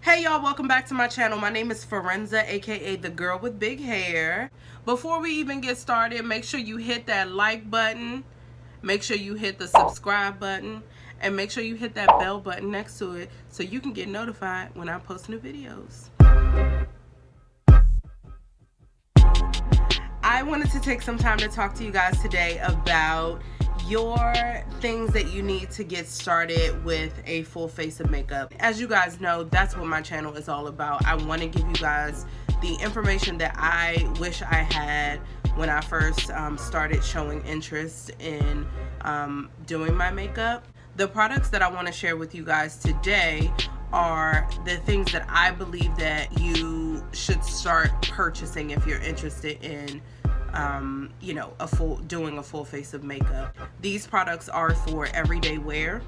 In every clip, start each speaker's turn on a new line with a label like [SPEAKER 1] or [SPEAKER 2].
[SPEAKER 1] Hey y'all, welcome back to my channel. My name is Forenza, aka the girl with big hair. Before we even get started, make sure you hit that like button, make sure you hit the subscribe button, and make sure you hit that bell button next to it so you can get notified when I post new videos. I wanted to take some time to talk to you guys today about your things that you need to get started with a full face of makeup. As you guys know, that's what my channel is all about. I want to give you guys the information that I wish I had when I first started showing interest in doing my makeup. The products that I want to share with you guys today are the things that I believe that you should start purchasing if you're interested in doing a full face of makeup. These products are for everyday wear,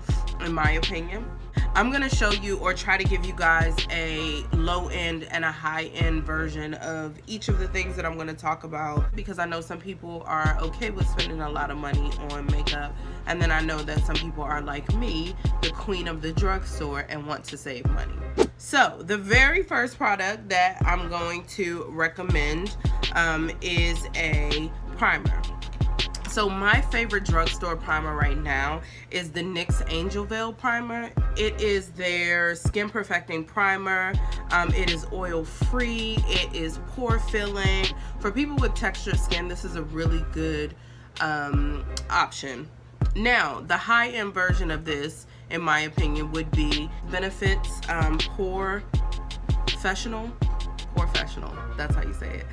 [SPEAKER 1] in my opinion. I'm gonna show you or try to give you guys a low end and a high end version of each of the things that I'm gonna talk about, because I know some people are okay with spending a lot of money on makeup, and then I know that some people are like me, the queen of the drugstore, and want to save money. So the very first product that I'm going to recommend is a primer. So my favorite drugstore primer right now is the NYX Angel Veil primer. It is their skin perfecting primer. It is oil free. It is pore filling. For people with textured skin, this is a really good option. Now, the high end version of this, in my opinion, would be Benefit's Pore Professional. That's how you say it.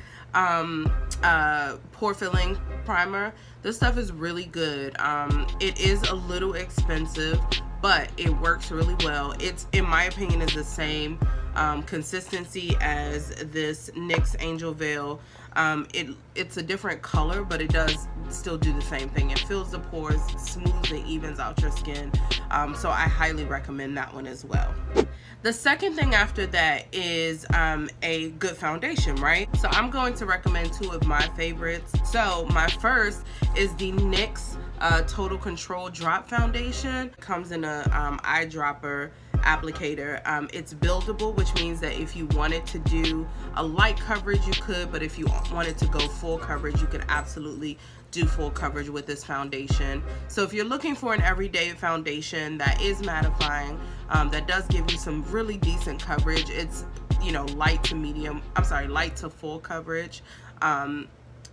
[SPEAKER 1] Pore filling primer. This stuff is really good. It is a little expensive, but it works really well. It's, in my opinion, is the same consistency as this NYX Angel Veil. It's a different color, but it does still do the same thing. It fills the pores, smooths and evens out your skin. So I highly recommend that one as well. The second thing after that is a good foundation, right? So I'm going to recommend two of my favorites. So my first is the NYX Total Control Drop Foundation. It comes in a eyedropper applicator. It's buildable, which means that if you wanted to do a light coverage, you could, but if you wanted to go full coverage, you could absolutely do full coverage with this foundation. So if you're looking for an everyday foundation that is mattifying, that does give you some really decent coverage, it's, you know, light to full coverage,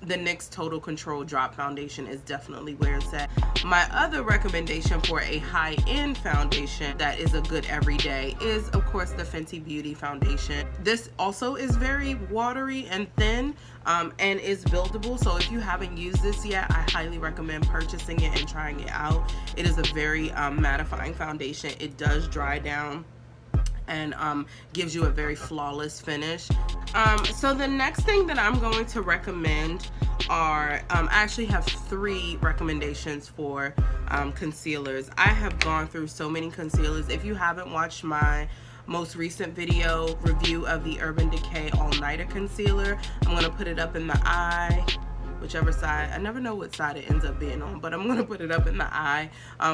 [SPEAKER 1] the NYX Total Control Drop Foundation is definitely where it's at. My other recommendation for a high-end foundation that is a good everyday is, of course, the Fenty Beauty foundation. This also is very watery and thin, and is buildable. So if you haven't used this yet, I highly recommend purchasing it and trying it out. It is a very mattifying foundation. It does dry down and gives you a very flawless finish. So the next thing that I'm going to recommend are, I actually have three recommendations for concealers. I have gone through so many concealers. If you haven't watched my most recent video review of the Urban Decay All Nighter Concealer, I'm going to put it up in the eye, whichever side. I never know what side it ends up being on, but I'm gonna put it up in the eye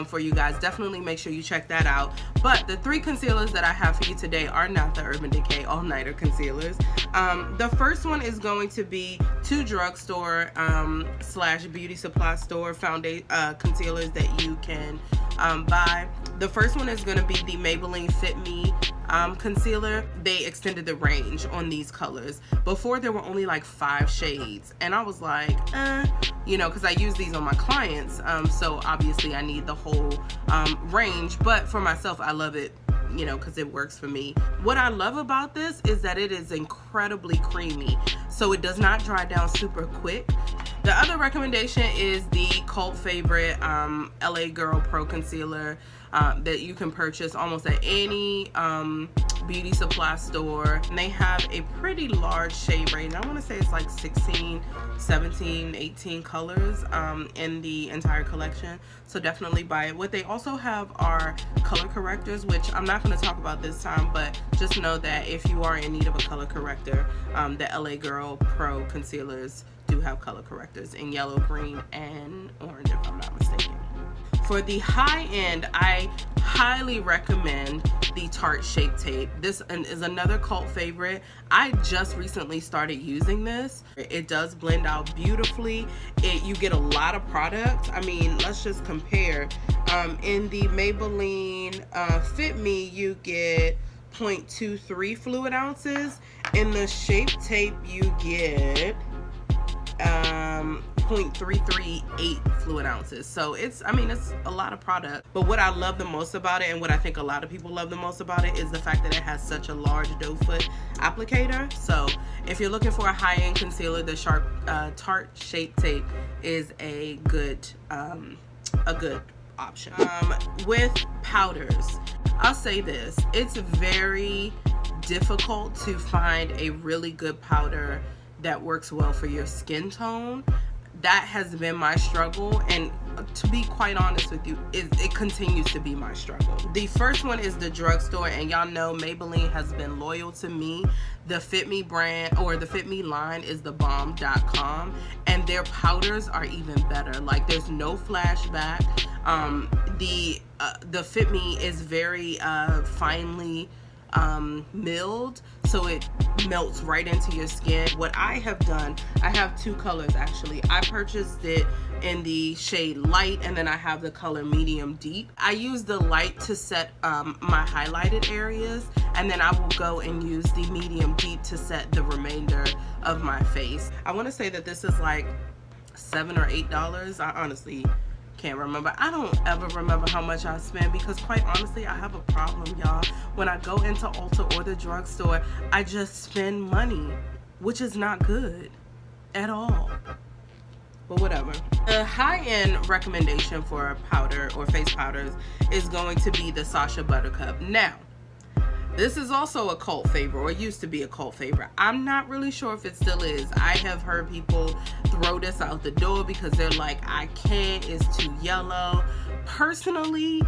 [SPEAKER 1] for you guys. Definitely make sure you check that out. But the three concealers that I have for you today are not the Urban Decay All Nighter concealers. The first one is going to be two drugstore slash beauty supply store concealers that you can buy. The first one is going to be the Maybelline Fit Me concealer. They extended the range on these colors. Before there were only like 5 shades, and I was like, because I use these on my clients, so obviously I need the whole range, but for myself I love it, because it works for me. What I love about this is that it is incredibly creamy, so it does not dry down super quick. The other recommendation is the cult favorite LA Girl Pro Concealer that you can purchase almost at any beauty supply store. And they have a pretty large shade range. I want to say it's like 16, 17, 18 colors in the entire collection. So definitely buy it. What they also have are color correctors, which I'm not going to talk about this time, but just know that if you are in need of a color corrector, the LA Girl Pro Concealers do have color correctors in yellow, green, and orange, if I'm not mistaken. For the high end, I highly recommend the Tarte Shape Tape. This is another cult favorite. I just recently started using this. It does blend out beautifully. You get a lot of product. I mean, let's just compare. In the Maybelline Fit Me, you get 0.23 fluid ounces. In the Shape Tape, you get 0.338 fluid ounces. So it's a lot of product. But what I love the most about it, and what I think a lot of people love the most about it, is the fact that it has such a large doe foot applicator. So if you're looking for a high-end concealer, the Tarte Shape Tape is a good option. With powders, I'll say this: it's very difficult to find a really good powder that works well for your skin tone. That has been my struggle, and to be quite honest with you, it continues to be my struggle. The first one is the drugstore, and y'all know Maybelline has been loyal to me. The Fit Me brand, or the Fit Me line, is thebomb.com, and their powders are even better. Like, there's no flashback. The Fit Me is very finely milled, so it melts right into your skin. What I have done, I have two colors actually. I purchased it in the shade light, and then I have the color medium deep. I use the light to set my highlighted areas, and then I will go and use the medium deep to set the remainder of my face. I want to say that this is like $7 or $8. I honestly can't remember. I don't ever remember how much I spend, because quite honestly, I have a problem, y'all. When I go into Ulta or the drugstore, I just spend money, which is not good at all. But whatever. The high-end recommendation for powder or face powders is going to be the Sacha Buttercup. Now, this is also a cult favorite, or used to be a cult favorite. I'm not really sure if it still is. I have heard people throw this out the door because they're like, I can't, it's too yellow. Personally,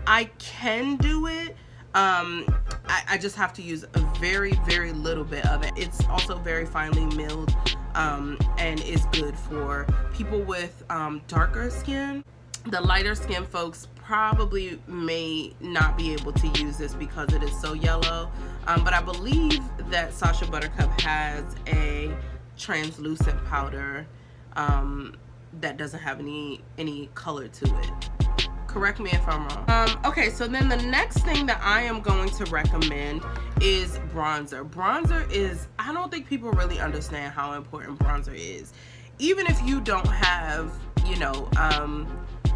[SPEAKER 1] I can do it. I just have to use a very, very little bit of it. It's also very finely milled, and is good for people with darker skin. The lighter skin folks probably may not be able to use this because it is so yellow, but I believe that Sacha Buttercup has a translucent powder that doesn't have any color to it. Correct me if I'm wrong. Okay, so then the next thing that I am going to recommend is bronzer. Bronzer is, I don't think people really understand how important bronzer is. Even if you don't have, you know,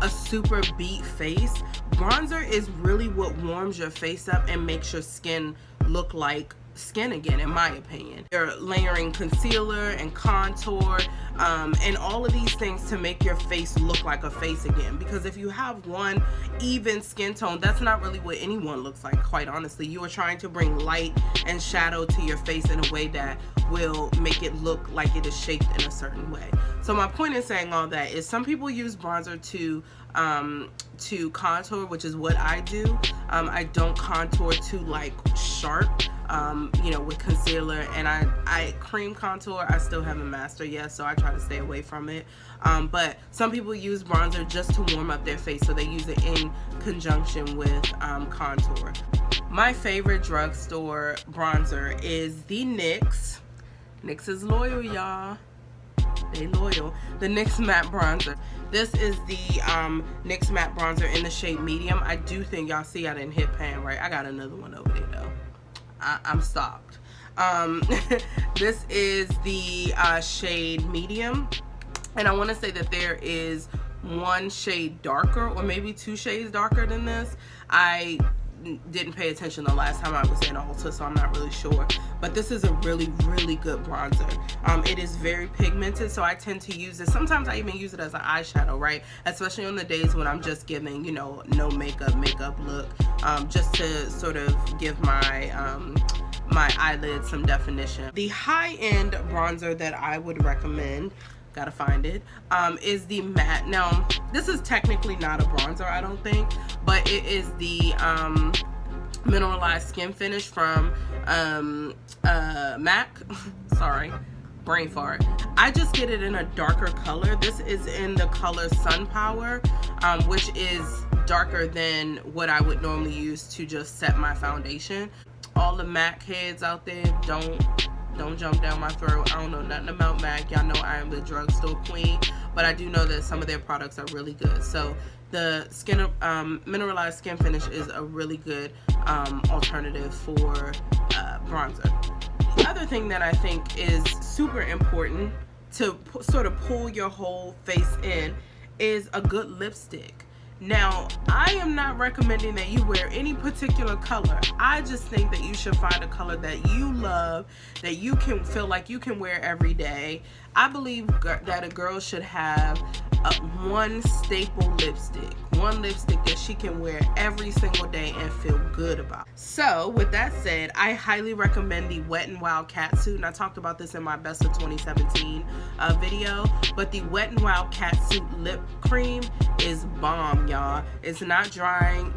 [SPEAKER 1] a super beat face, bronzer is really what warms your face up and makes your skin look like skin again, in my opinion. You're layering concealer and contour and all of these things to make your face look like a face again, because if you have one even skin tone, that's not really what anyone looks like, quite honestly. You are trying to bring light and shadow to your face in a way that will make it look like it is shaped in a certain way. So my point in saying all that is, some people use bronzer to contour, which is what I do. I don't contour too like sharp, you know, with concealer, and I cream contour. I still haven't mastered yet, so I try to stay away from it. But some people use bronzer just to warm up their face, so they use it in conjunction with contour. My favorite drugstore bronzer is the NYX. NYX is loyal, y'all. They loyal. The NYX Matte Bronzer. This is the NYX Matte Bronzer in the shade medium. I do think y'all see I didn't hit pan, right? I got another one over there though. I'm stocked. This is the shade medium, and I want to say that there is one shade darker, or maybe two shades darker than this. I didn't pay attention the last time I was in Ulta, so I'm not really sure, but this is a really, really good bronzer. It is very pigmented, so I tend to use it. Sometimes I even use it as an eyeshadow, right? Especially on the days when I'm just giving, you know, no makeup look, just to sort of give my my eyelids some definition. The high-end bronzer that I would recommend, gotta find it, is the matte. Now, this is technically not a bronzer, I don't think, but it is the Mineralized Skin Finish from MAC. Sorry, brain fart. I just get it in a darker color. This is in the color Sun Power, which is darker than what I would normally use to just set my foundation. All the MAC heads out there, don't jump down my throat. I don't know nothing about MAC. Y'all know I am the drugstore queen, but I do know that some of their products are really good. So the mineralized skin finish is a really good alternative for bronzer. The other thing that I think is super important to sort of pull your whole face in is a good lipstick. Now, I am not recommending that you wear any particular color. I just think that you should find a color that you love, that you can feel like you can wear every day. I believe that a girl should have one staple lipstick, one lipstick that she can wear every single day and feel good about. So with that said, I highly recommend the Wet n Wild Catsuit, and I talked about this in my best of 2017 video, but the Wet n Wild Catsuit lip cream is bomb, y'all. It's not drying.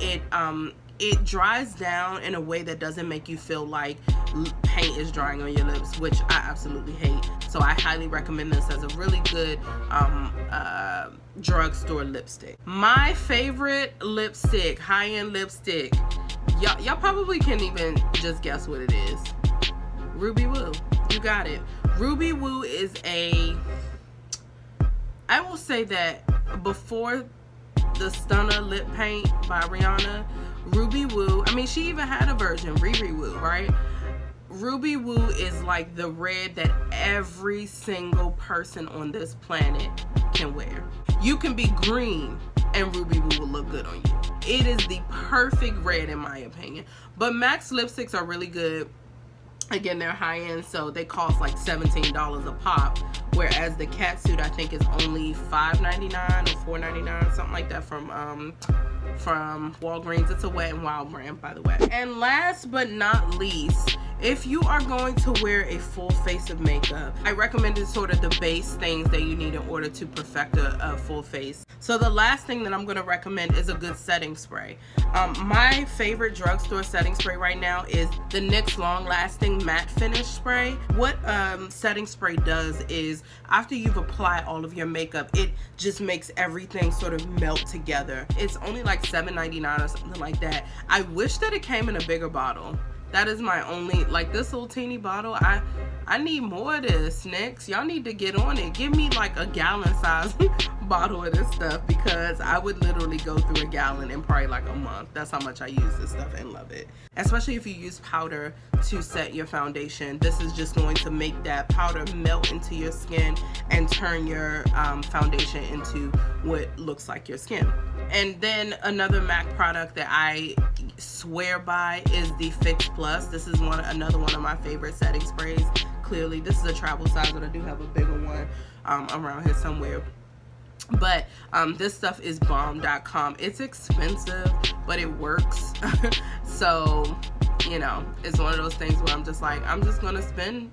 [SPEAKER 1] It dries down in a way that doesn't make you feel like paint is drying on your lips, which I absolutely hate. So I highly recommend this as a really good drugstore lipstick. My favorite lipstick, high-end lipstick, y'all probably can't even just guess what it is. Ruby Woo. You got it. Ruby Woo is I will say that before the Stunner lip paint by Rihanna, Ruby Woo, I mean, she even had a version, Riri Woo, right? Ruby Woo is like the red that every single person on this planet can wear. You can be green and Ruby Woo will look good on you. It is the perfect red in my opinion. But MAC's lipsticks are really good. Again, they're high end, so they cost like $17 a pop, whereas the Catsuit I think is only $5.99 or $4.99, something like that, from Walgreens. It's a Wet n Wild brand, by the way. And last but not least, if you are going to wear a full face of makeup, I recommended sort of the base things that you need in order to perfect a full face. So the last thing that I'm going to recommend is a good setting spray. My favorite drugstore setting spray right now is the NYX Long Lasting Matte Finish Spray. What setting spray does is, after you've applied all of your makeup, it just makes everything sort of melt together. It's only like $7.99 or something like that. I wish that it came in a bigger bottle. That is my only, like, this little teeny bottle, I need more of this, NYX. Y'all need to get on it. Give me like a gallon size bottle of this stuff, because I would literally go through a gallon in probably like a month. That's how much I use this stuff and love it. Especially if you use powder to set your foundation. This is just going to make that powder melt into your skin and turn your foundation into what looks like your skin. And then another MAC product that I swear by is the Fix Plus. This is another one of my favorite setting sprays. Clearly, this is a travel size, but I do have a bigger one around here somewhere. But this stuff is bomb.com. It's expensive, but it works. So, you know, it's one of those things where I'm just like, I'm just gonna spend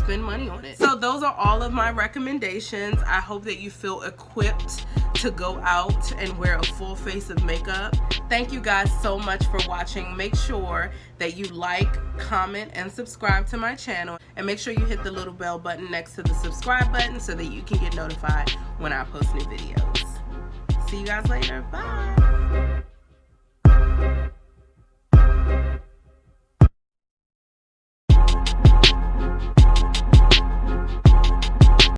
[SPEAKER 1] money on it. So those are all of my recommendations. I hope that you feel equipped to go out and wear a full face of makeup. Thank you guys so much for watching. Make sure that you like, comment, and subscribe to my channel, and make sure you hit the little bell button next to the subscribe button so that you can get notified when I post new videos. See you guys later. Bye.